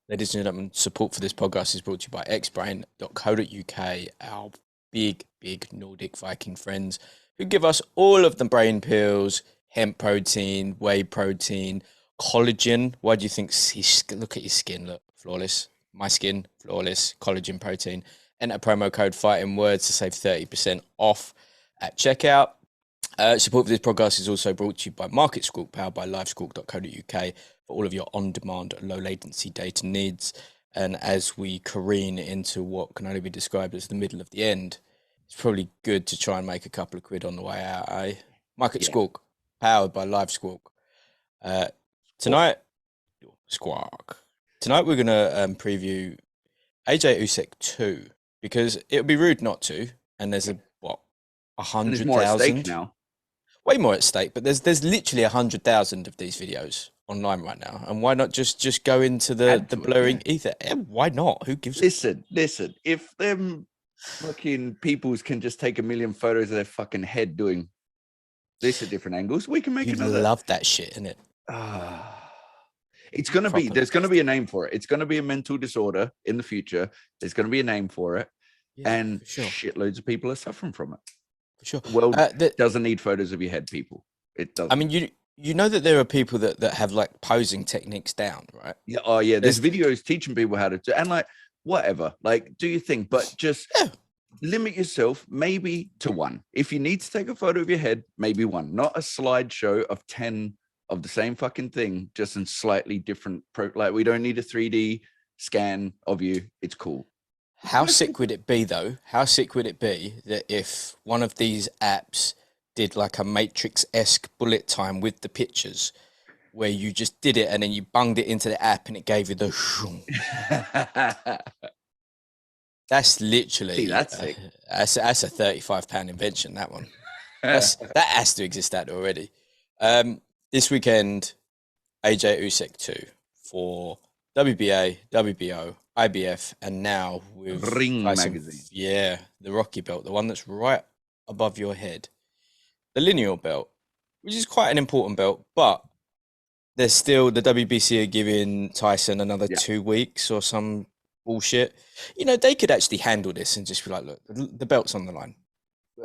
Ladies and gentlemen, support for this podcast is brought to you by xbrain.co.uk, our big Nordic Viking friends who give us all of the brain pills, hemp protein, whey protein, collagen. Why do you think look at your skin, look, flawless. My skin, flawless, collagen protein. Enter promo code fighting words to save 30% off at checkout. Support for this podcast is also brought to you by Market Squawk, powered by livesquawk.co.uk for all of your on-demand, low-latency data needs. And as we careen into what can only be described as the middle of the end, it's probably good to try and make a couple of quid on the way out, eh? Market Squawk, powered by Live Squawk. Tonight, Squawk. Tonight we're going to preview AJ Usyk II, because it would be rude not to. And there's There's 100,000 more at stake now. Way more at stake, but there's literally 100,000 of these videos online right now, and why not just go into the blurring ether? Yeah, why not? Who gives? Listen. If them fucking peoples can just take 1 million photos of their fucking head doing this at different angles, we can make You'd another. love that shit, isn't it? It's gonna be. There's gonna be a name for it. It's gonna be a mental disorder in the future. There's gonna be a name for it, and sure. shitloads of people are suffering from it. For sure. The world doesn't need photos of your head, people. It doesn't. I mean, you know that there are people that have like posing techniques down, right? Yeah. Oh yeah. There's videos teaching people how to do, and like whatever. Like, do your thing, but just limit yourself maybe to one. If you need to take a photo of your head, maybe one, not a slideshow of 10 of the same fucking thing, just in slightly different. Like, we don't need a 3D scan of you. It's cool. How sick would it be, though? How sick would it be that if one of these apps did like a Matrix-esque bullet time with the pictures, where you just did it and then you bunged it into the app and it gave you the shoom? That's literally... See, that's sick. That's a £35 invention, that one. That has to exist out already. This weekend, AJ Usyk II for WBA, WBO, IBF, and now with Ring Magazine. Yeah, the Rocky belt, the one that's right above your head. The lineal belt, which is quite an important belt, but there's still, the WBC are giving Tyson another 2 weeks or some bullshit. You know, they could actually handle this and just be like, look, the belt's on the line.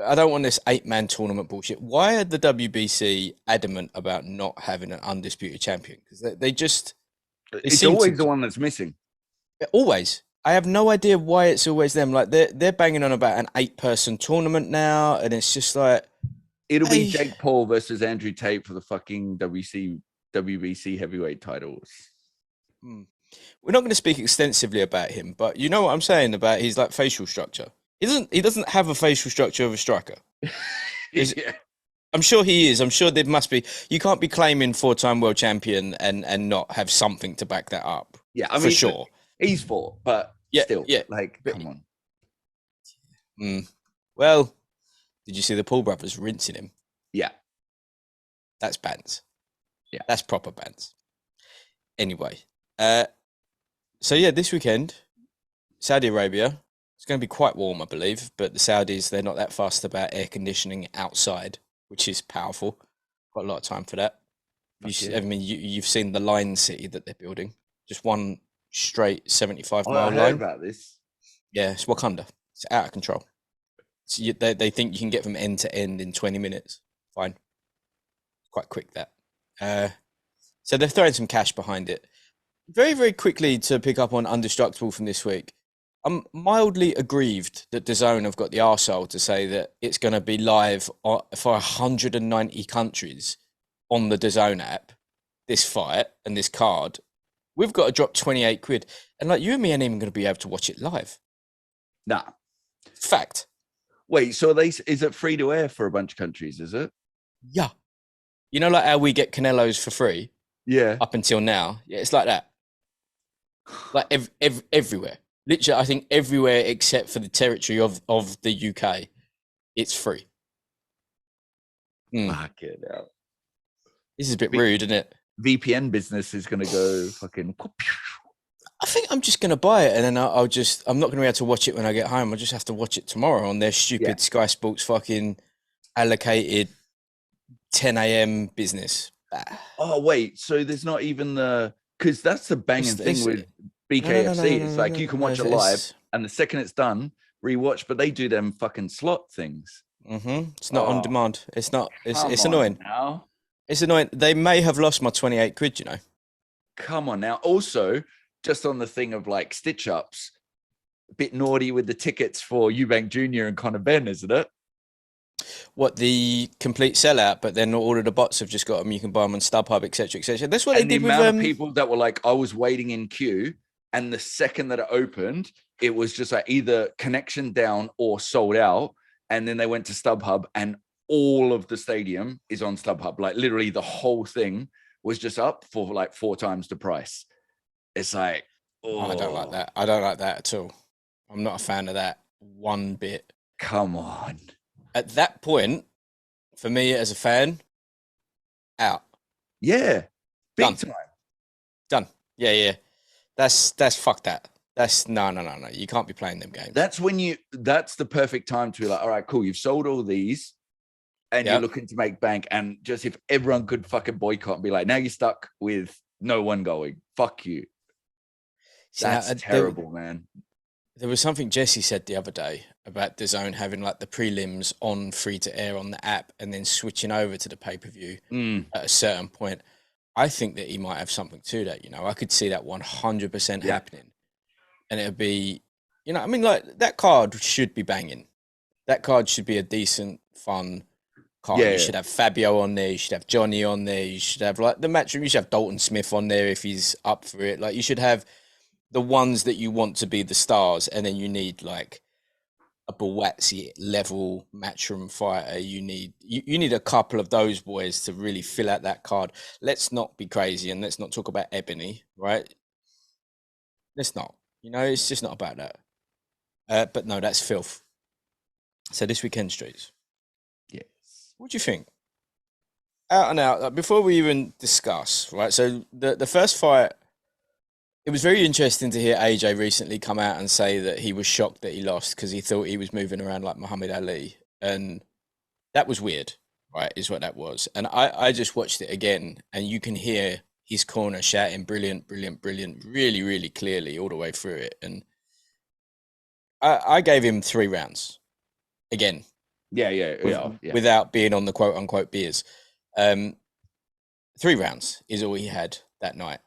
I don't want this 8-man tournament bullshit. Why are the WBC adamant about not having an undisputed champion? Because they just... It's always the one that's missing. Always. I have no idea why it's always them. Like, they're banging on about an 8-person tournament now, and it's just like... It'll be Jake Paul versus Andrew Tate for the fucking WBC heavyweight titles. We're not going to speak extensively about him, but you know what I'm saying about his like facial structure. He doesn't have a facial structure of a striker. Yeah. I'm sure he is. I'm sure there must be. You can't be claiming 4-time world champion and not have something to back that up. Yeah, I mean, for sure. He's 4, but still, like, come on. Well, did you see the Paul brothers rinsing him? Yeah. That's bans. Yeah. That's proper bans. Anyway, so yeah, this weekend, Saudi Arabia. It's going to be quite warm, I believe, but the Saudis, they're not that fussed about air conditioning outside, which is powerful. Got a lot of time for that. I mean, you've seen the line city that they're building. Just one straight 75-mile line. I heard about this. Yeah, it's Wakanda. It's out of control. So they think you can get from end to end in 20 minutes. Fine. Quite quick, that. So they're throwing some cash behind it. Very, very quickly to pick up on Undestructible from this week. I'm mildly aggrieved that DAZN have got the arsehole to say that it's going to be live for 190 countries on the DAZN app, this fight and this card. We've got to drop 28 quid. And like, you and me ain't even going to be able to watch it live. Nah. Fact. Wait, so is it free to air for a bunch of countries, is it? Yeah. You know, like how we get Canelos for free? Yeah. Up until now. Yeah, it's like that. Like everywhere. Literally, I think everywhere except for the territory of the UK, it's free. Fuck it out. This is a bit rude, isn't it? VPN business is going to go fucking... I think I'm just going to buy it, and then I'm not going to be able to watch it when I get home. I'll just have to watch it tomorrow on their stupid Sky Sports fucking allocated 10 a.m. business. Oh, wait. So there's not even the... Because that's the banging thing with BKFC. It's like you can no. watch it live, and the second it's done, rewatch. But they do them fucking slot things. It's not on Oh, demand. It's not. come It's on annoying. now. It's annoying. They may have lost my 28 quid. You know. Come on now. Also, just on the thing of like stitch ups, a bit naughty with the tickets for Eubank Jr. and Conor Benn, isn't it? What, the complete sellout? But then all of the bots have just got them. You can buy them on StubHub, etc., etc. That's what they And the did with amount of people that were like, I was waiting in queue, and the second that it opened, it was just like either connection down or sold out. And then they went to StubHub, and all of the stadium is on StubHub. Like literally the whole thing was just up for like 4 times the price. It's like, I don't like that. I don't like that at all. I'm not a fan of that one bit. Come on. At that point, for me as a fan, out. Yeah. Big Done. time. Done. Yeah. That's fuck that. That's no. You can't be playing them games. That's the perfect time to be like, all right, cool. You've sold all these and you're looking to make bank. And just if everyone could fucking boycott and be like, now you're stuck with no one going. Fuck you. That's terrible, man. There was something Jesse said the other day about DAZN having like the prelims on free to air on the app and then switching over to the pay-per-view at a certain point. I think that he might have something to that. You know, I could see that 100% happening. And it'd be, you know, I mean, like that card should be banging. That card should be a decent, fun card. You should have Fabio on there. You should have Johnny on there. You should have like the matchroom. You should have Dalton Smith on there if he's up for it. Like you should have the ones that you want to be the stars, and then you need like a Buatsi level matchroom fighter. You need a couple of those boys to really fill out that card. Let's not be crazy and let's not talk about Ebony, right? Let's not. You know, it's just not about that. But no, that's filth. So this weekend streets. Yes. What do you think? Out and out. Like, before we even discuss, right? So the first fight. It was very interesting to hear AJ recently come out and say that he was shocked that he lost because he thought he was moving around like Muhammad Ali. And that was weird, right, is what that was. And I just watched it again, and you can hear his corner shouting, brilliant, brilliant, brilliant, really, really clearly all the way through it. And I gave him 3 rounds, again. Without being on the quote-unquote beers. 3 rounds is all he had that night.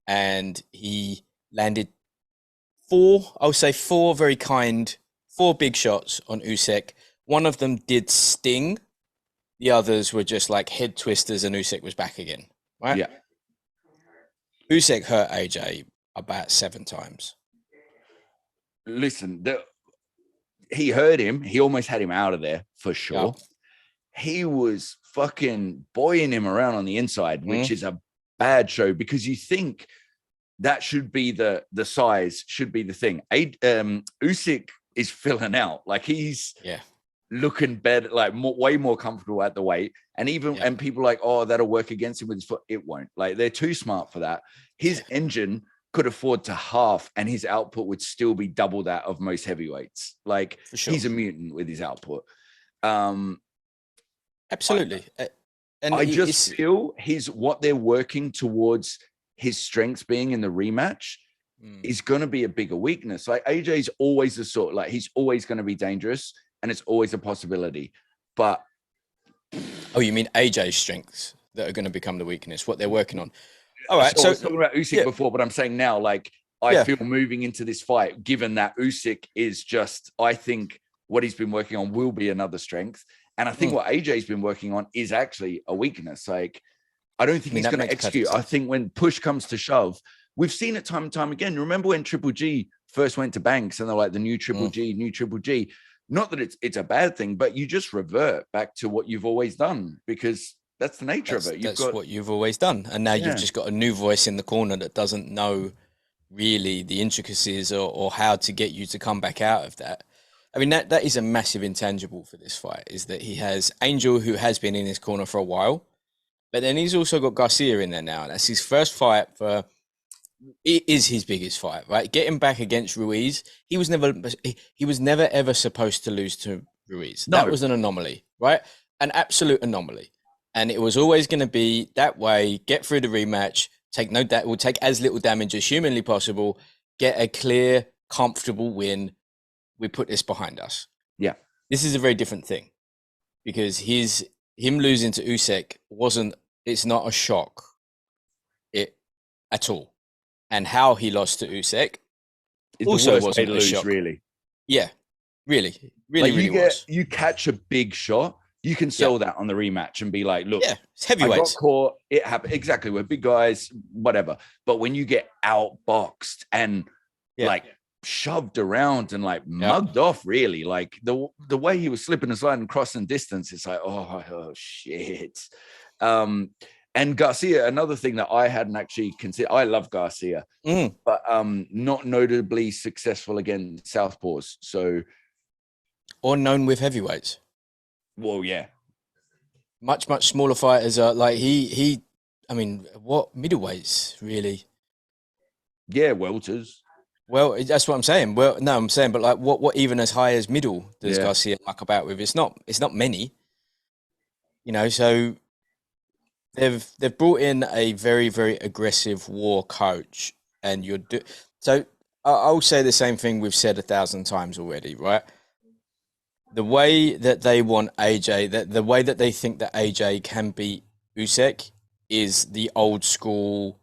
And he landed 4 very kind, 4 big shots on Usyk. One of them did sting. The others were just like head twisters, and Usyk was back again, right? Yeah. Usyk hurt AJ about 7 times. Listen, he hurt him. He almost had him out of there for sure. Yep. He was fucking buoying him around on the inside, which is a bad show, because you think that should be the size should be the thing. Usyk is filling out, like he's looking better, like way more comfortable at the weight, and even and people are like, oh, that'll work against him with his foot. It won't. Like they're too smart for that. His engine could afford to half, and his output would still be double that of most heavyweights. Like he's a mutant with his output. Absolutely. And I just feel what they're working towards, his strengths being in the rematch, is going to be a bigger weakness. Like AJ's always the sort, like he's always going to be dangerous, and it's always a possibility. But you mean AJ's strengths that are going to become the weakness? What they're working on? All right. So I was talking about Usyk before, but I'm saying now, like I feel moving into this fight, given that Usyk is just, I think what he's been working on will be another strength. And I think what AJ's been working on is actually a weakness. Like, I don't think he's going to execute. I think when push comes to shove, we've seen it time and time again. Remember when Triple G first went to Banks and they're like the new Triple G, new Triple G. Not that it's a bad thing, but you just revert back to what you've always done, because that's the nature of it. That's what you've always done. And now you've just got a new voice in the corner that doesn't know really the intricacies or how to get you to come back out of that. I mean, that is a massive intangible for this fight, is that he has Angel, who has been in his corner for a while, but then he's also got Garcia in there now. That's his first fight it is his biggest fight, right? Getting back against Ruiz, he was never ever supposed to lose to Ruiz. No. That was an anomaly, right? An absolute anomaly. And it was always going to be that way, get through the rematch, We'll take as little damage as humanly possible, get a clear, comfortable win. We put this behind us. Yeah. This is a very different thing because him losing to Usyk it's not a shock at all. And how he lost to Usyk It's also the worst wasn't way to a lose, shock. really. Yeah, really Like was. You catch a big shot, you can sell that on the rematch and be like, look, it's heavyweights. I got caught. It happened. Exactly. We're big guys, whatever. But when you get outboxed and like shoved around and like mugged off, really, like the way he was slipping and sliding, crossing distance, it's like, oh shit. And Garcia, another thing that I hadn't actually considered, I love Garcia, but not notably successful against southpaws. So, or known with heavyweights. Well, yeah, much smaller fighters are like he. I mean, what middleweights really? Yeah, welters. Well, that's what I'm saying. Well, no, I'm saying, but like, what even as high as middle does Garcia muck about with? It's not many. You know, so they've brought in a very aggressive war coach, and so. I'll say the same thing we've said 1,000 times already, right? The way that they want AJ, the way that they think that AJ can beat Usyk is the old school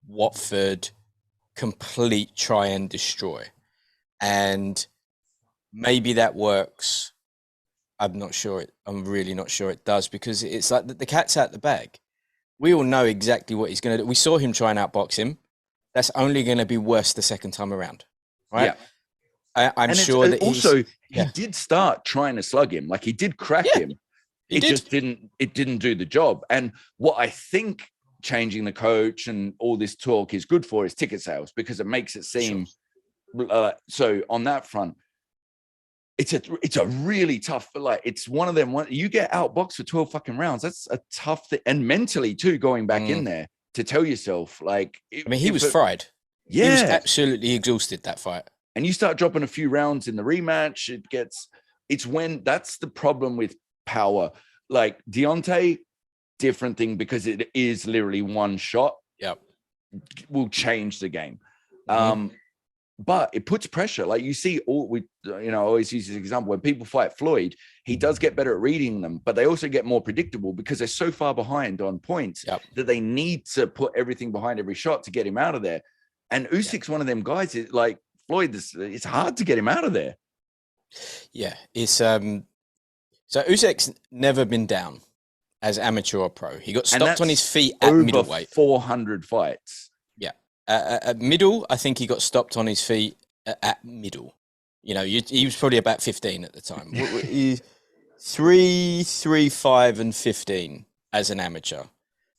Watford complete try and destroy. And maybe that works. I'm really not sure it does, because it's like the cat's out the bag. We all know exactly what he's going to do. We saw him try and outbox him. That's only going to be worse the second time around, right? Yeah. I'm sure that he did start trying to slug him. Like, he did crack him. Just didn't do the job. And what I think changing the coach and all this talk is good for is ticket sales, because it makes it seem so on that front. It's a really tough, like, it's one of them. You get outboxed for 12 fucking rounds. That's a tough thing. And mentally too, going back in there to tell yourself, like, he was fried. Yeah. He was absolutely exhausted that fight. And you start dropping a few rounds in the rematch, that's the problem with power. Like Deontay, different thing, because it is literally one shot. Yep. Will change the game. But it puts pressure. Like, you see, I always use this example. When people fight Floyd, he does get better at reading them, but they also get more predictable because they're so far behind on points that they need to put everything behind every shot to get him out of there. And Usyk's one of them guys. Like Floyd, it's hard to get him out of there. Yeah, it's so Usyk's never been down as amateur or pro. He got stopped on his feet at middleweight. 400 fights. Yeah. At middle, I think he got stopped on his feet at middle. You know, he was probably about 15 at the time. 3, 5, and 15 as an amateur.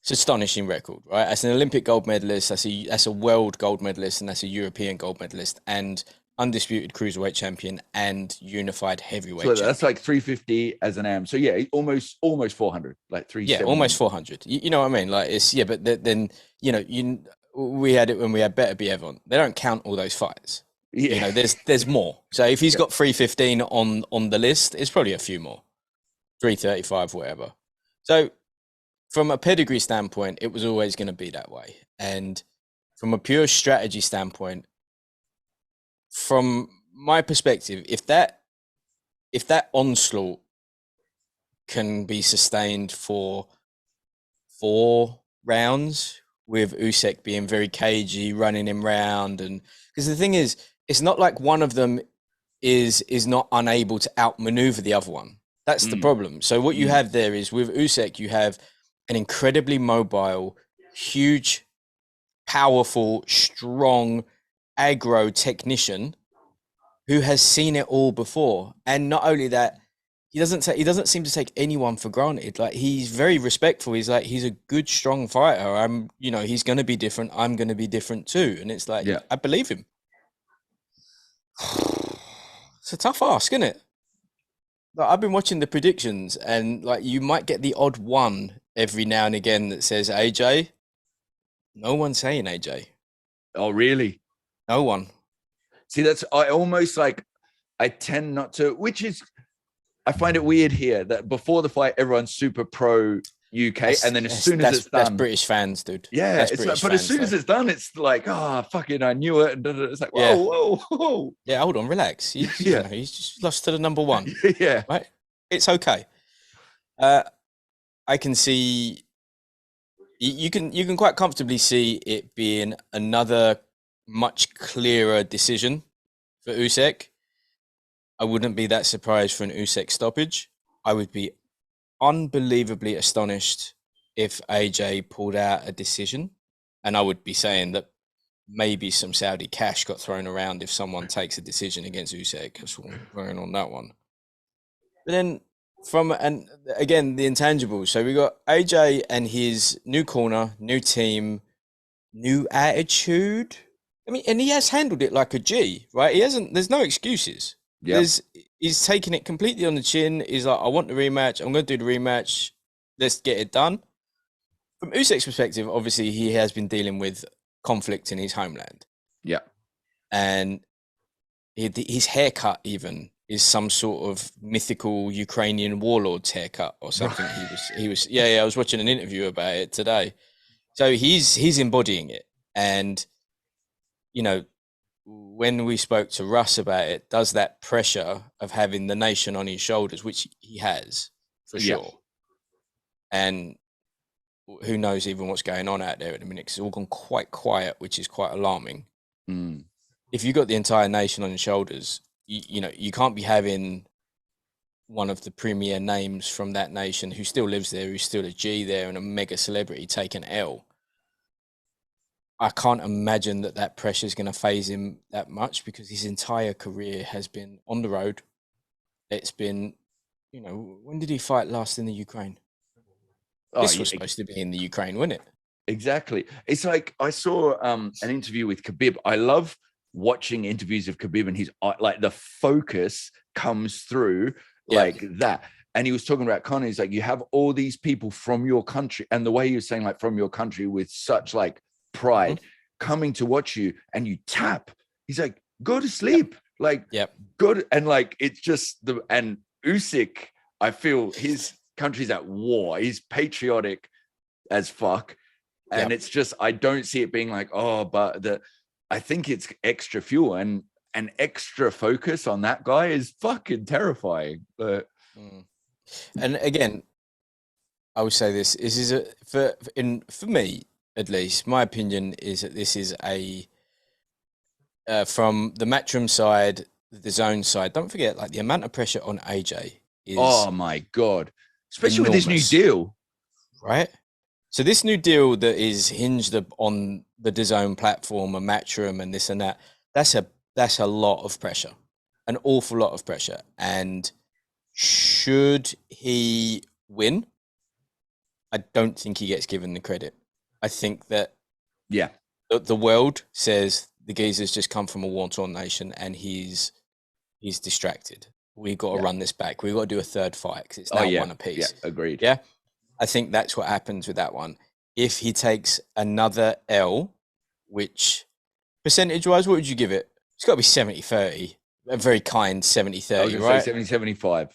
It's an astonishing record, right? As an Olympic gold medalist, that's a world gold medalist, and that's a European gold medalist, and undisputed cruiserweight champion and unified heavyweight champion. That's like 350 as an am. So yeah, almost 400, like 370. Yeah, almost 400. You know what I mean? Like, but then we had it when we had Better Be Evan. They don't count all those fights. Yeah. You know, there's more. So if he's got 315 on the list, it's probably a few more. 335, whatever. So from a pedigree standpoint, it was always going to be that way. And from a pure strategy standpoint, from my perspective, if that onslaught can be sustained for 4 rounds, with Usyk being very cagey, running him round, and because the thing is, it's not like one of them is not unable to outmaneuver the other one. That's the problem. So what you have there is, with Usyk, you have an incredibly mobile, huge, powerful, strong, aggro technician who has seen it all before. And not only that, he doesn't seem to take anyone for granted. Like, he's very respectful. He's like, he's a good, strong fighter. He's going to be different. I'm going to be different too. And it's like, I believe him. It's a tough ask, isn't it? Like, I've been watching the predictions, and like, you might get the odd one every now and again that says AJ. No one's saying AJ. Oh, really? No one. See, I tend not to, which is, I find it weird here that before the fight, everyone's super pro UK, and then as soon as it's that's done, British fans, dude. yeah, That's it's like, British but as fans, soon as though. it's done, it's like, ah, oh, fucking, I knew it. And it's like, Yeah, whoa, whoa. yeah. Hold on, relax. Yeah, He's just lost to the number one, yeah, right? It's okay. Uh, I can see you can quite comfortably see it being another much clearer decision for Usyk. I wouldn't be that surprised for an Usyk stoppage. I would be unbelievably astonished if AJ pulled out a decision, and I would be saying that maybe some Saudi cash got thrown around if someone takes a decision against Usyk. That's what I'm going on that one. But then and again the intangibles. So we got AJ and his new corner, new team, new attitude. I mean, and he has handled it like a G, right? He hasn't. There's no excuses. yeah, He's taking it completely on the chin. He's like, I want the rematch. I'm going to do the rematch. Let's get it done. From Usyk's perspective, obviously he has been dealing with conflict in his homeland, yeah. and his haircut even is some sort of mythical Ukrainian warlord's haircut or something. Yeah. I was watching an interview about it today. So he's embodying it, and you know, when we spoke to Russ about it, does that pressure of having the nation on his shoulders, which he has for sure, and who knows even what's going on out there at the minute, 'cause it's all gone quite quiet, which is quite alarming. Mm. If you've got the entire nation on your shoulders, you know, you can't be having one of the premier names from that nation who still lives there, who's still a G there and a mega celebrity take an L. I can't imagine that pressure is going to phase him that much because his entire career has been on the road. It's been, you know, when did he fight last in the Ukraine? This was supposed to be in the Ukraine, wasn't it? Exactly. It's like I saw an interview with Khabib. I love watching interviews of Khabib, and his like the focus comes through like that. And he was talking about Conor. He's like, you have all these people from your country, and the way he was saying like from your country with such like pride coming to watch you, and you tap. He's like, go to sleep, like go to, and like it's just and Usyk. I feel his country's at war. He's patriotic as fuck. And it's just, I don't see it being like, oh, but I think it's extra fuel and an extra focus on that guy is fucking terrifying. But and again, I would say this is for me at least, my opinion is that this is a from the Matchroom side, the zone side. Don't forget, like the amount of pressure on AJ is oh my god, especially enormous, with this new deal, right? So this new deal that is hinged on the DAZN platform and Matchroom and this and that, that's a lot of pressure, an awful lot of pressure. And should he win, I don't think he gets given the credit. I think that the world says the geezer's just come from a war-torn nation and he's distracted. We've got to run this back. We've got to do a third fight because it's now one apiece. Yeah, agreed. Yeah. I think that's what happens with that one. If he takes another L, which percentage-wise, what would you give it? It's got to be 70-30. A very kind 70-30, right? 70-75.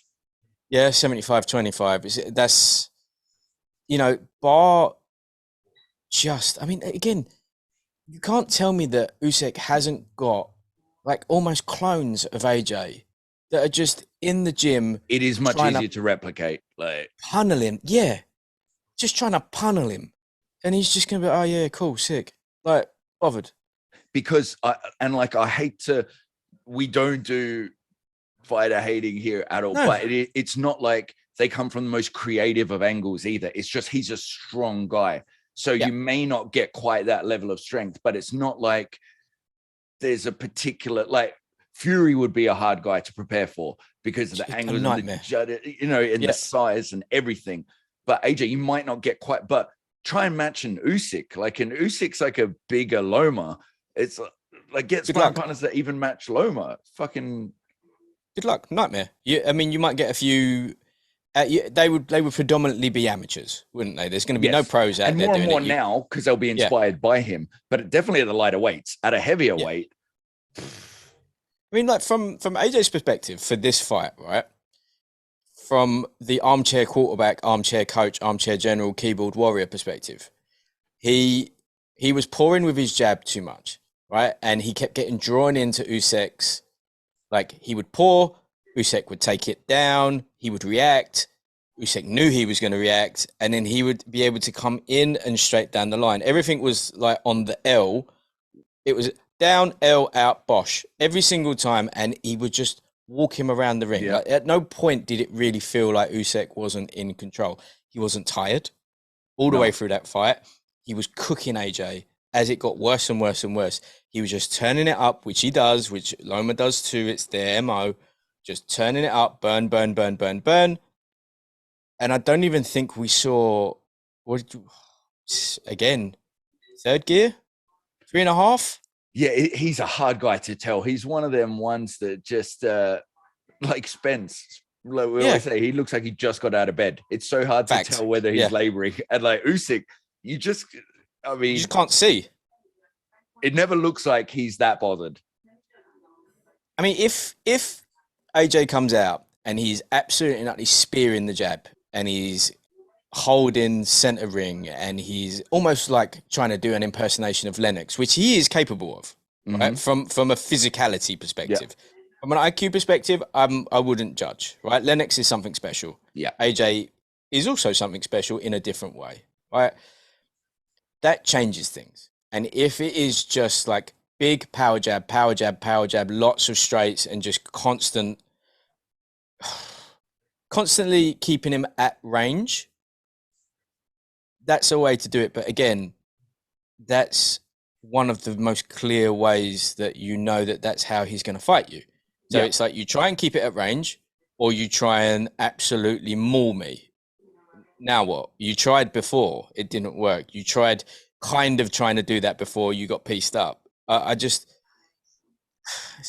Yeah, 75-25. That's, you know, bar just, I mean, again, you can't tell me that Usyk hasn't got like almost clones of AJ that are just in the gym. It is much easier to replicate. Like punnel him. Yeah. Just trying to punnel him. And he's just going to be, oh, yeah, cool, sick. Like, bothered. Because, I hate to, we don't do fighter hating here at all, but it's not like they come from the most creative of angles either. It's just, he's a strong guy. So you may not get quite that level of strength, but it's not like there's a particular, like Fury would be a hard guy to prepare for because of the angles, and the size and everything. But AJ, you might not get quite, but try and match an Usyk. Like an Usyk's like a bigger Loma. It's like get sparring partners that even match Loma. Fucking good luck, nightmare. I mean, you might get a few. They would predominantly be amateurs, wouldn't they? There's going to be no pros out there. And more and more now because they'll be inspired by him. But definitely at the lighter weights. At a heavier weight. I mean, like from AJ's perspective for this fight, right? from the armchair quarterback, armchair coach, armchair general, keyboard warrior perspective. He was pouring with his jab too much, right? And he kept getting drawn into Usyk's. Like, he would pour, Usyk would take it down, he would react. Usyk knew he was going to react, and then he would be able to come in and straight down the line. Everything was like on the L. It was down, L, out, bosh every single time, and he would just walk him around the ring. Yeah. Like, at no point did it really feel like Usyk wasn't in control. He wasn't tired all the way through that fight. He was cooking AJ as it got worse and worse and worse. He was just turning it up, which he does, which Loma does too. It's their MO, just turning it up, burn, burn, burn, burn, burn. And I don't even think we saw, again, third gear, 3.5. Yeah, he's a hard guy to tell. He's one of them ones that just like Spence. Like we always say, he looks like he just got out of bed. It's so hard to tell whether he's laboring. And like Usyk, you just can't see. It never looks like he's that bothered. I mean, if AJ comes out and he's absolutely not spearing the jab and he's holding center ring and he's almost like trying to do an impersonation of Lennox, which he is capable of, right? From a physicality perspective. From an IQ perspective, I wouldn't judge, right? Lennox is something special. Yeah. AJ is also something special in a different way, right? That changes things. And if it is just like big power jab, power jab, power jab, lots of straights and just constantly keeping him at range, that's a way to do it. But again, that's one of the most clear ways that you know that that's how he's going to fight you. So it's like you try and keep it at range or you try and absolutely maul me. Now what? You tried before, it didn't work. You tried kind of trying to do that before you got pieced up. It's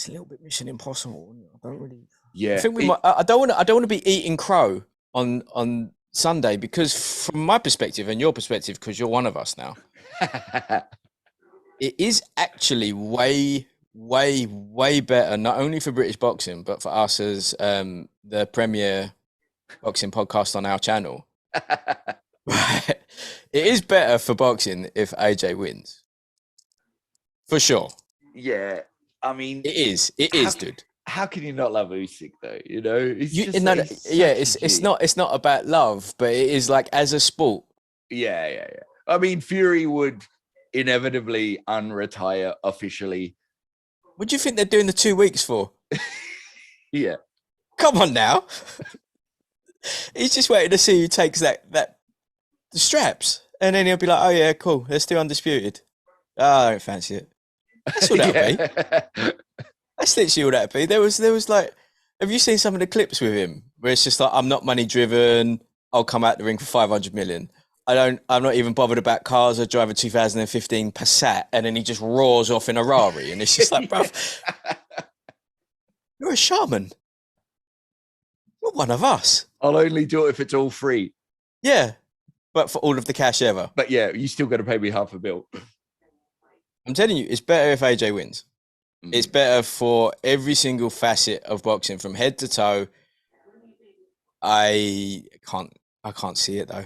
a little bit Mission Impossible. I don't really. Yeah. I think we might. I don't want to be eating crow on Sunday because, from my perspective and your perspective, because you're one of us now, it is actually way better, not only for British boxing but for us as the premier boxing podcast on our channel. Right. It is better for boxing if AJ wins, for sure. Yeah, I mean, it is, dude. How can you not love Usyk though? You know, it's not about love, but it is like as a sport. Yeah. I mean, Fury would inevitably unretire officially. What do you think they're doing the 2 weeks for? Yeah, come on now. He's just waiting to see who takes the straps, and then he'll be like, "Oh yeah, cool. Let's do undisputed." Oh, I don't fancy it. That's all that'll be. That's literally all that'll be. There was like, have you seen some of the clips with him where it's just like, "I'm not money driven. I'll come out the ring for 500 million. I'm not even bothered about cars. I drive a 2015 Passat," and then he just roars off in a Rari, and it's just like, bruv, you're a shaman. You're one of us. I'll only do it if it's all free. Yeah, but for all of the cash ever. But yeah, you still got to pay me half a bill. I'm telling you, it's better if AJ wins. It's better for every single facet of boxing from head to toe. I can't see it though.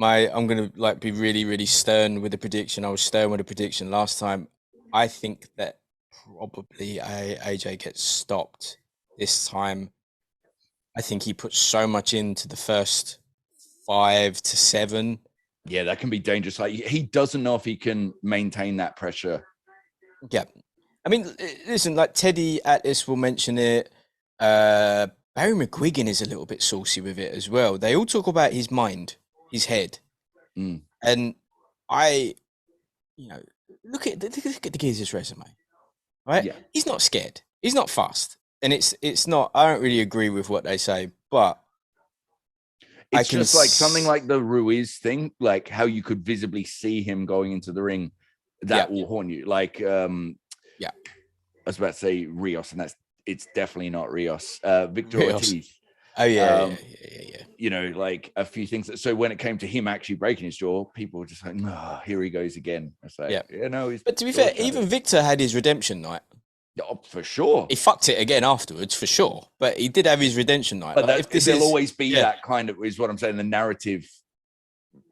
I'm gonna like be really, really stern with the prediction. I was stern with the prediction last time. I think that probably AJ gets stopped this time. I think he puts so much into the first 5 to 7. Yeah, that can be dangerous. Like, he doesn't know if he can maintain that pressure. Yeah. I mean, listen, like Teddy Atlas will mention it. Barry McGuigan is a little bit saucy with it as well. They all talk about his mind, his head. And look at the geezer's resume, right? Yeah. He's not scared. He's not fast. And it's not, I don't really agree with what they say, but it's just like something like the Ruiz thing, like how you could visibly see him going into the ring. That will haunt you. Like, I was about to say Rios, and it's definitely not Rios. Victor Ortiz. Oh yeah. You know, like a few things. So when it came to him actually breaking his jaw, people were just like, "Oh, here he goes again." It's like, but to be fair, even Victor had his redemption night. Oh, for sure. He fucked it again afterwards, for sure. But he did have his redemption night. But Like, that if this there'll is, always be yeah, that kind of, is what I'm saying. The narrative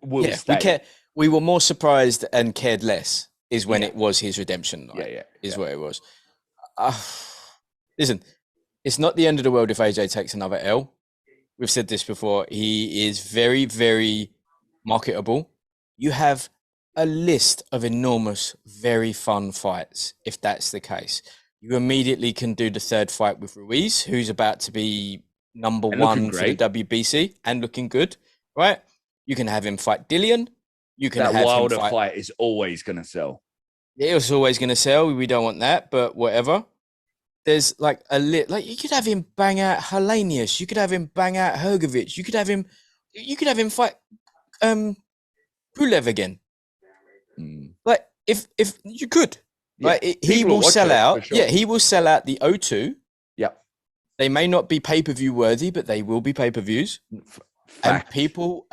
will yeah, we stay. care. We were more surprised and cared less. Is when Yeah. it was his redemption night. Yeah, Is what it was. Listen, it's not the end of the world if AJ takes another L. We've said this before. He is very, very marketable. You have a list of enormous, very fun fights if that's the case. You immediately can do the third fight with Ruiz, who's about to be number And looking one for the great. WBC and looking good, right? You can have him fight Dillian. You can That have him Wilder fight is always going to sell. It was always going to sell. We don't want that, but whatever. There's like like you could have him bang out Hellenius. You could have him bang out Hergovich. You could have him fight Pulev again. Like if you could, Yeah, like he will sell out. sure. Yeah, he will sell out the O2. Yep. They may not be pay-per-view worthy, but they will be pay-per-views. And people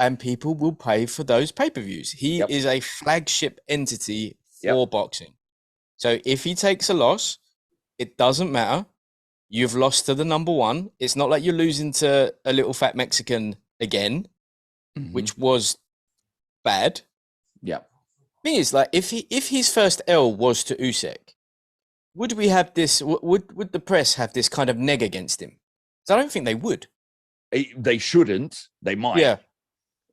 will pay for those pay-per-views. He is a flagship entity for boxing. So if he takes a loss, it doesn't matter. You've lost to the number one. It's not like you're losing to a little fat Mexican again, which was bad. Yeah. Thing is, like, if his first L was to Usyk, would we have this? Would the press have this kind of neg against him? So I don't think they would. They shouldn't. They might. Yeah,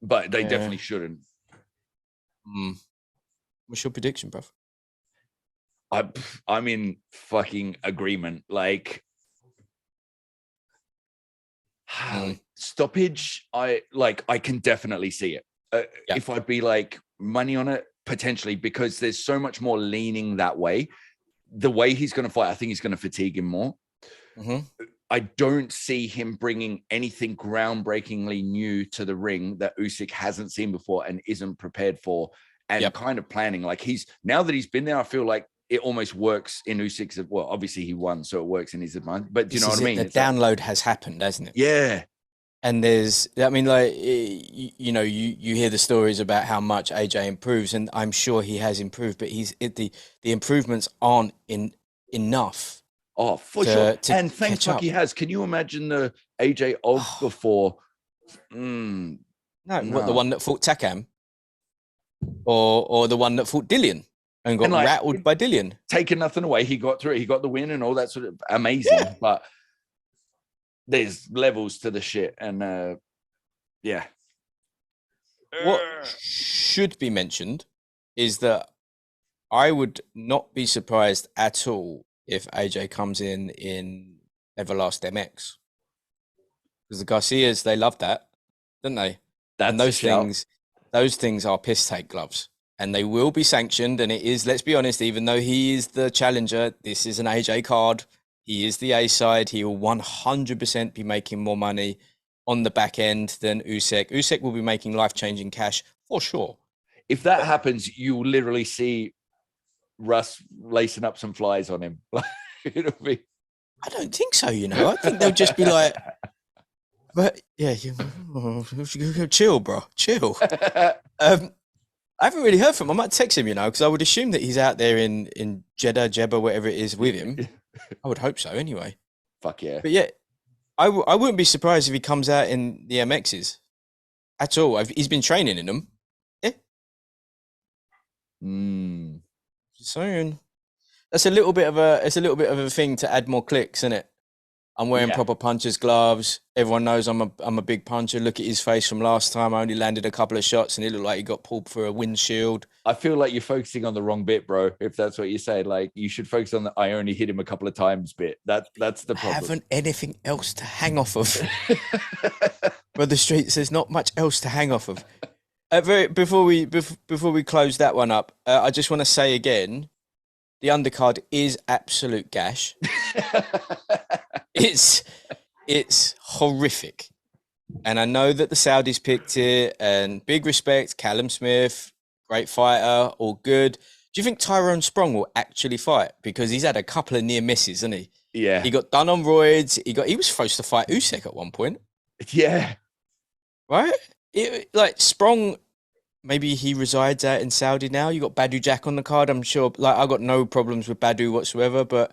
but they definitely shouldn't. What's your prediction, bro? I'm in fucking agreement. Like, stoppage, I can definitely see it. If I'd be like money on it, potentially, because there's so much more leaning that way. The way he's going to fight, I think he's going to fatigue him more. I don't see him bringing anything groundbreakingly new to the ring that Usyk hasn't seen before and isn't prepared for, and kind of planning. Like, now that he's been there, I feel like it almost works in Usyk's. Well, obviously he won, so it works in his advantage. But do you know what I mean? The download has happened, hasn't it? Yeah. And like, you hear the stories about how much AJ improves, and I'm sure he has improved, but the improvements aren't enough. Oh, for sure. And thank fuck he has. Can you imagine the AJ of before? No. What, the one that fought Takam? Or the one that fought Dillian and got rattled by Dillian? Taking nothing away. He got through it. He got the win and all that sort of amazing. Yeah. But there's levels to the shit. And what should be mentioned is that I would not be surprised at all if AJ comes in Everlast MX, because the Garcias, they love that, don't they? And those things are piss take gloves, and they will be sanctioned. And it is, let's be honest, even though he is the challenger, this is an AJ card. He is the A side. He will 100% be making more money on the back end than Usyk. Usyk will be making life-changing cash for sure. If that happens, you will literally see Russ lacing up some flies on him. It'll be. I don't think so. I think they'll just be like, but yeah, chill, bro, chill. I haven't really heard from him. I might text him, because I would assume that he's out there in Jeddah, whatever it is, with him. I would hope so, anyway. Fuck yeah. But yeah, I wouldn't be surprised if he comes out in the MXs at all. He's been training in them. Yeah. Just saying. It's a little bit of a thing to add more clicks, isn't it? I'm wearing proper puncher's gloves. Everyone knows I'm a big puncher. Look at his face from last time. I only landed a couple of shots and it looked like he got pulled for a windshield. I feel like you're focusing on the wrong bit, bro. If that's what you say, like, you should focus on the I only hit him a couple of times bit. That's the problem. I haven't anything else to hang off of. Brother Streets, there's not much else to hang off of. Before we close that one up, I just want to say again, the undercard is absolute gash. It's horrific. And I know that the Saudis picked it, and big respect, Callum Smith, great fighter, all good. Do you think Tyrone Sprong will actually fight? Because he's had a couple of near misses, hasn't he? Yeah. He got done on roids. He was supposed to fight Usyk at one point. Yeah. Right? Like Sprong, maybe he resides out in Saudi now. You got Badu Jack on the card. I'm sure. Like, I got no problems with Badu whatsoever, but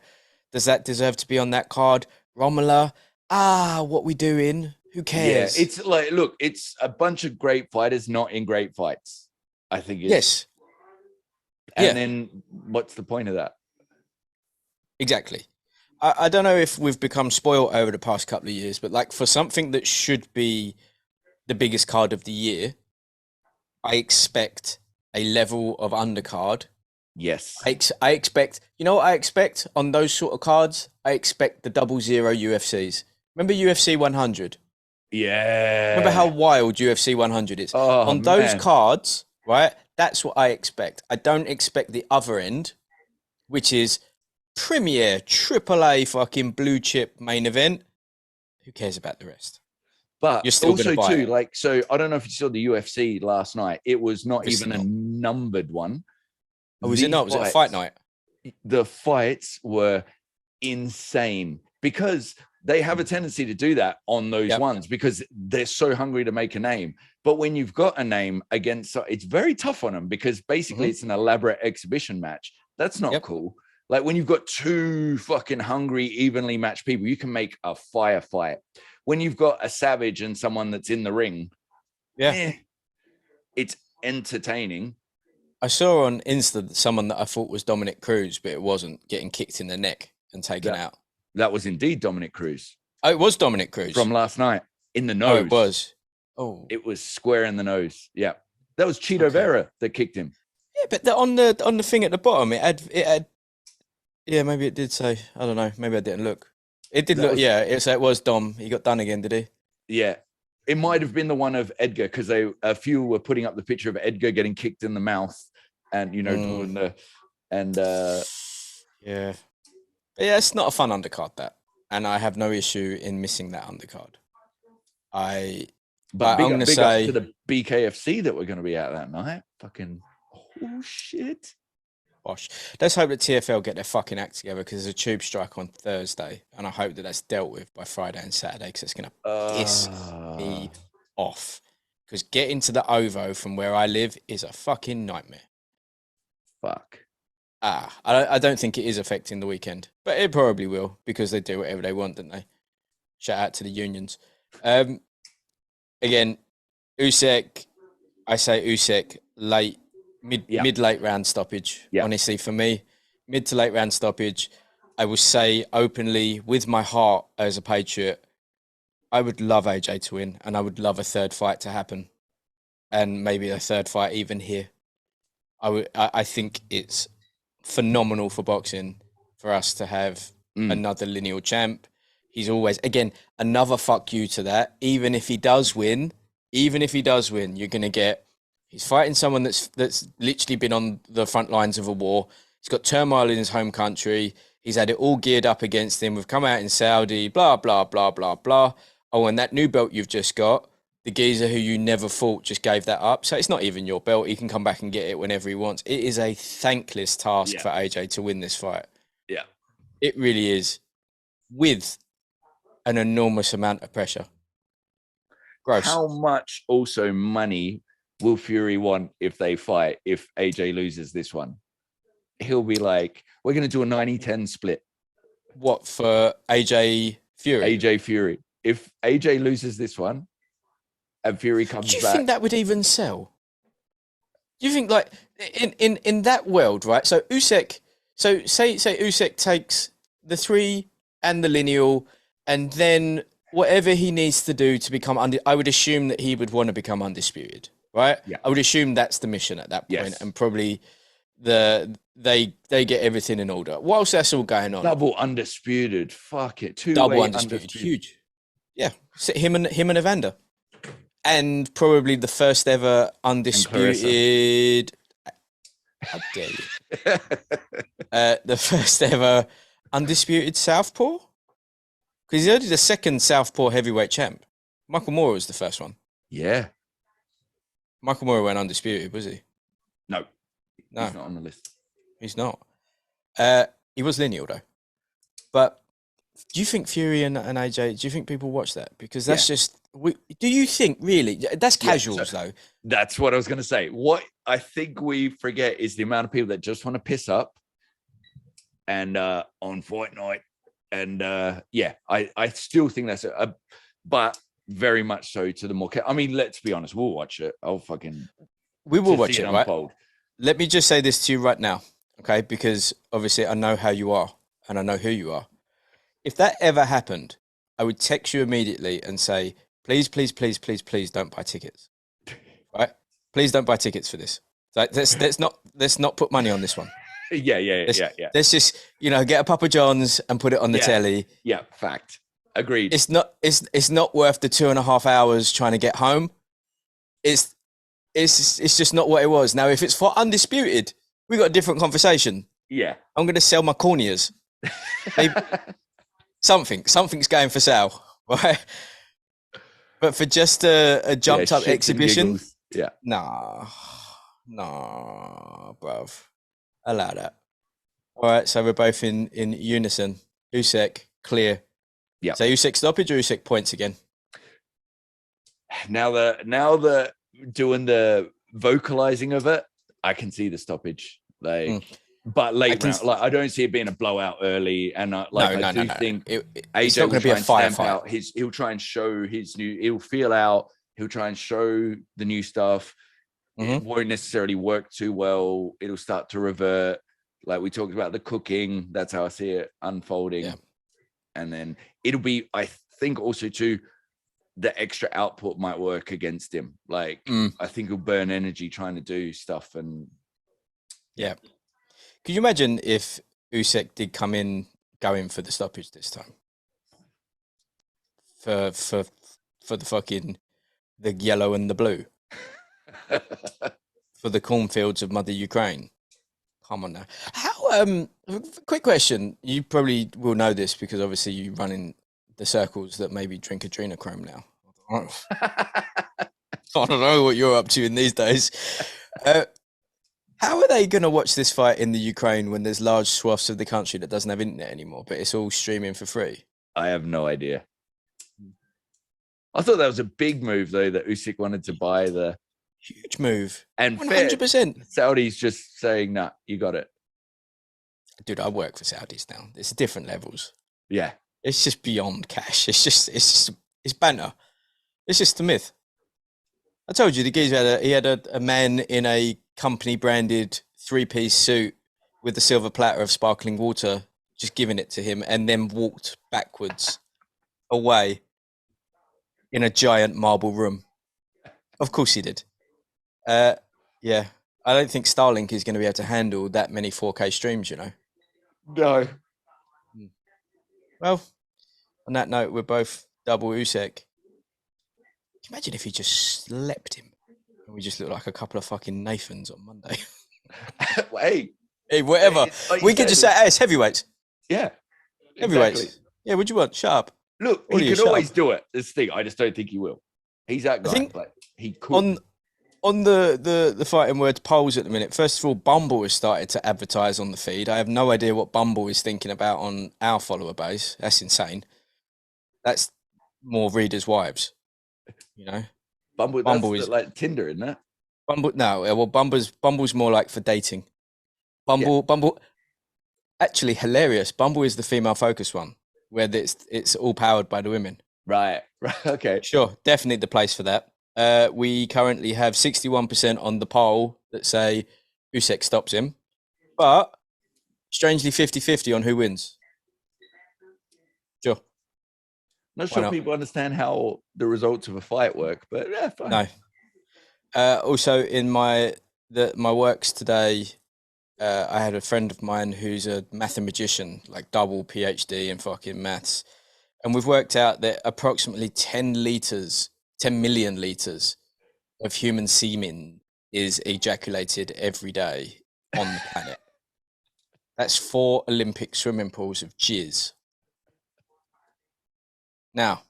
Does that deserve to be on that card? Romola, what we doing? Who Yeah, cares? it's like, look, it's a bunch of great fighters not in great fights. I think is, Yes. and Yeah, then what's the point of that? exactly. I don't know if we've become spoiled over the past couple of years, but like for something that should be the biggest card of the year, I expect a level of undercard. Yes. I expect, you know what I expect on those sort of cards? I expect the 00 UFCs. Remember UFC 100? Remember how Yeah. wild UFC 100 is? Oh On those man. cards, right? That's what I expect. I don't expect the other end, which is premier AAA fucking blue chip main event. Who cares about the rest? But You're still going to also buy too, it. like, so I don't know if you saw the UFC last night. It was not Obviously even a not. numbered one. Oh, was it The not? Was it a fight fights, night? the fights were insane because they have a tendency to do that on those Yep. ones because they're so hungry to make a name. But when you've got a name against, it's very tough on them because basically it's an elaborate exhibition match. That's not Yep. cool. Like when you've got two fucking hungry, evenly matched people, you can make a fire fight. When you've got a savage and someone that's in the ring, Yeah. it's entertaining. I saw on Insta someone that I thought was Dominic Cruz, but it wasn't, getting kicked in the neck and taken out. That was indeed Dominic Cruz. Oh, it was Dominic Cruz From last night in the nose. Oh, it was. Oh, it was square in the nose. Yeah, that was Cheeto Vera that kicked him. Yeah, but on the thing at the bottom, it had. Yeah, maybe it did say. I don't know. Maybe I didn't look. It did look. Yeah, it was Dom. He got done again, did he? Yeah, it might have been the one of Edgar because a few were putting up the picture of Edgar getting kicked in the mouth, and doing the yeah. Yeah, it's not a fun undercard, that, and I have no issue in missing that undercard. But I'm going to say up to the BKFC that we're going to be at that night. Fucking shit. Gosh, let's hope that TFL get their fucking act together because there's a tube strike on Thursday, and I hope that that's dealt with by Friday and Saturday because it's going to piss me off. Because getting to the OVO from where I live is a fucking nightmare. Fuck. I don't think it is affecting the weekend, but it probably will because they do whatever they want, don't they? Shout out to the unions. Again, Usyk, I say Usyk mid late round stoppage. Yeah. Honestly, for me, mid to late round stoppage. I will say openly, with my heart as a Patriot, I would love AJ to win, and I would love a third fight to happen, and maybe a third fight even here. I think it's phenomenal for boxing for us to have another lineal champ. He's always, again, another fuck you to that. Even if he does win, you're going to get, he's fighting someone that's literally been on the front lines of a war. He's got turmoil in his home country. He's had it all geared up against him. We've come out in Saudi, blah, blah, blah, blah, blah. Oh, and that new belt you've just got, the geezer who you never fought just gave that up. So it's not even your belt. He can come back and get it whenever he wants. It is a thankless task for AJ to win this fight. Yeah. It really is. With an enormous amount of pressure. Gross. How much also money will Fury want if they fight, if AJ loses this one? He'll be like, we're going to do a 90-10 split. What, for AJ Fury? AJ Fury. If AJ loses this one and Fury comes back. Do you think that would even sell? Do you think, like, in that world, right? So Usyk, say Usyk takes the 3 and the lineal, and then whatever he needs to do to become I would assume that he would want to become undisputed, right? Yeah. I would assume that's the mission at that point, and probably they get everything in order. Whilst that's all going on, double undisputed, fuck it, double undisputed, huge. Yeah, him and Evander, and probably the first ever undisputed. How dare you? The first ever undisputed Southpaw. Because he's only the second Southpaw heavyweight champ. Michael Moore was the first one. Yeah. Michael Moore went undisputed, was he? No. He's not on the list. He's not. He was lineal, though. But do you think Fury and AJ, do you think people watch that? Because that's just... do you think, really? That's casuals, though. That's what I was going to say. What I think we forget is the amount of people that just want to piss up. And on Fight Night, And yeah, I still think that's but very much so to the more. I mean, let's be honest, we'll watch it. We will watch see it it, right? unfold. Let me just say this to you right now, okay? Because obviously I know how you are and I know who you are. If that ever happened, I would text you immediately and say, please, please, please, please, please don't buy tickets. Right? Please don't buy tickets for this. Like, let's not put money on this one. Yeah. Let's just, get a Papa John's and put it on the telly. Yeah, fact. Agreed. It's not worth the 2.5 hours trying to get home. It's just not what it was. Now, if it's for Undisputed, we got a different conversation. Yeah. I'm going to sell my corneas. Maybe something's going for sale, right? But for just a jumped up exhibition, nah, bruv. Allow that. All right, so we're both in unison. Usyk, clear. Yeah. So Usyk stoppage or Usyk points again? Now the doing the vocalizing of it, I can see the stoppage. But late round, I don't see it being a blowout early. And I do think it's not going to be a firefight. He'll try and show his new. He'll feel out. He'll try and show the new stuff. It won't necessarily work too well. It'll start to revert. Like we talked about the cooking. That's how I see it unfolding. Yeah. And then it'll be, I think, also too, the extra output might work against him. I think he'll burn energy trying to do stuff. And yeah. Could you imagine if Usyk did come in going for the stoppage this time? For the yellow and the blue. For the cornfields of Mother Ukraine. Come on now. How quick question. You probably will know this because obviously you run in the circles that maybe drink adrenochrome now. I don't know what you're up to in these days. How are they going to watch this fight in the Ukraine when there's large swaths of the country that doesn't have internet anymore, but it's all streaming for free? I have no idea. I thought that was a big move, though, that Usyk wanted to buy the... Huge move. And 100%. Saudis just saying, nah, you got it. Dude, I work for Saudis now. It's different levels. Yeah. It's just beyond cash. It's banter. It's just the myth. I told you the geezer had a man in a company branded 3-piece suit with a silver platter of sparkling water, just giving it to him, and then walked backwards away in a giant marble room. Of course he did. Yeah. I don't think Starlink is going to be able to handle that many 4K streams, No. Well, on that note, we're both double Usyk. Can you imagine if he just slept him? And we just look like a couple of fucking Nathans on Monday. Hey, whatever. We could just say, hey, it's heavyweights. Yeah. Heavyweights. Exactly. Yeah, what do you want? Sharp. Look, he could always do it. This thing, I just don't think he will. He's that guy. He could. On the fighting words polls at the minute, first of all, Bumble has started to advertise on the feed. I have no idea what Bumble is thinking about on our follower base. That's insane. That's more readers' wives, Bumble is like Tinder, isn't it? Bumble, no. Well, Bumble's more like for dating. Bumble, actually hilarious. Bumble is the female focused one, where it's all powered by the women. Right. Okay. Sure, definitely the place for that. We currently have 61% on the poll that say Usyk stops him, but strangely 50-50 on who wins. Sure. Not sure people understand how the results of a fight work, but yeah, fine. No. Also, in my works today, I had a friend of mine who's a mathematician, like double PhD in fucking maths, and we've worked out that approximately 10 million liters of human semen is ejaculated every day on the planet. That's 4 Olympic swimming pools of jizz. Now,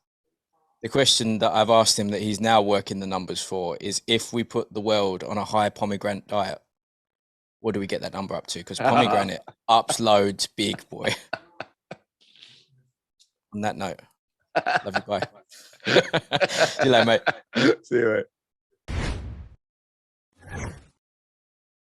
the question that I've asked him that he's now working the numbers for is if we put the world on a high pomegranate diet, what do we get that number up to? Because pomegranate ups loads big, boy. On that note, love you, bye. See you later, mate. See you, mate.